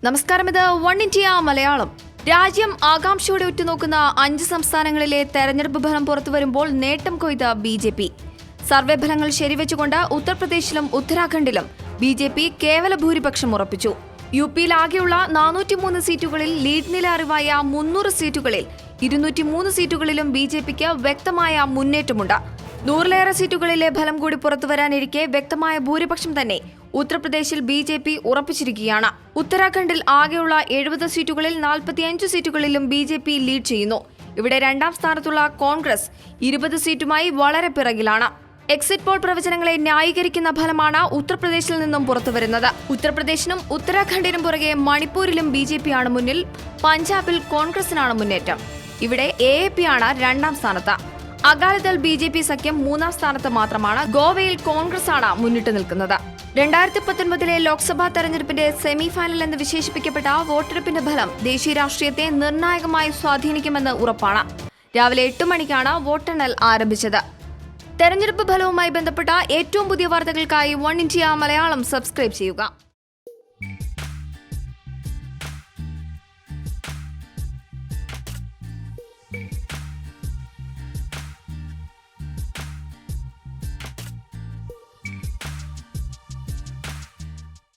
നമസ്കാരം, ഇത് one India Malayalam. രാജ്യം ആകാംക്ഷയോടെ ഉറ്റുനോക്കുന്ന 5 സംസ്ഥാനങ്ങളിലെ തെരഞ്ഞെടുപ്പ് ഫലം പുറത്തുവരുമ്പോൾ നേട്ടം കൊയ്ത BJP. സർവേ ഫലങ്ങൾ ശരിവെച്ചുകൊണ്ട് ഉത്തർപ്രദേശിലും ഉത്തരാഖണ്ഡിലും BJP കേവല ഭൂരിപക്ഷം ഉറപ്പിച്ചു. UPയിൽ ആകെയുള്ള 403 സീറ്റുകളിൽ ലീഡ് നില അറിവായ 300 സീറ്റുകളിൽ 203 സീറ്റുകളിലും BJPക്ക് വ്യക്തമായ മുന്നേറ്റമുണ്ട്. 100ലേറെ സീറ്റുകളിലെ ഫലം കൂടി പുറത്തുവരാനിരിക്കെ വ്യക്തമായ ഭൂരിപക്ഷം തന്നെ ഉത്തർപ്രദേശിൽ BJP ഉറപ്പിച്ചിരിക്കുകയാണ്. ഉത്തരാഖണ്ഡിൽ ആകെയുള്ള 70 സീറ്റുകളിൽ 45 സീറ്റുകളിലും BJP ലീഡ് ചെയ്യുന്നു. ഇവിടെ രണ്ടാം സ്ഥാനത്തുള്ള കോൺഗ്രസ് 20 സീറ്റുമായി വളരെ പിറകിലാണ്. എക്സിറ്റ് പോൾ പ്രവചനങ്ങളെ ന്യായീകരിക്കുന്ന ഫലമാണ് ഉത്തർപ്രദേശിൽ നിന്നും പുറത്തുവരുന്നത്. ഉത്തർപ്രദേശിനും ഉത്തരാഖണ്ഡിനും പുറകെ മണിപ്പൂരിലും BJP ആണ് മുന്നിൽ. പഞ്ചാബിൽ കോൺഗ്രസിനാണ് മുന്നേറ്റം. ഇവിടെ AAP ആണ് രണ്ടാം സ്ഥാനത്ത്. അകാലിദൾ BJP സഖ്യം 3-ാം സ്ഥാനത്ത് മാത്രമാണ്. ഗോവയിൽ കോൺഗ്രസ് ആണ് മുന്നിട്ട് നിൽക്കുന്നത്. 2019 ലോക്സഭാ തെരഞ്ഞെടുപ്പിന്റെ സെമി ഫൈനൽ എന്ന് വിശേഷിപ്പിക്കപ്പെട്ട വോട്ടെടുപ്പിന്റെ ഫലം ദേശീയ രാഷ്ട്രീയത്തെ നിർണായകമായി സ്വാധീനിക്കുമെന്ന് ഉറപ്പാണ്. രാവിലെ 8 മണിക്കാണ് വോട്ടെണ്ണൽ ആരംഭിച്ചത്. തെരഞ്ഞെടുപ്പ് ഫലവുമായി ബന്ധപ്പെട്ട ഏറ്റവും പുതിയ വാർത്തകൾക്കായി വൺ ഇന്ത്യ മലയാളം സബ്സ്ക്രൈബ് ചെയ്യുക.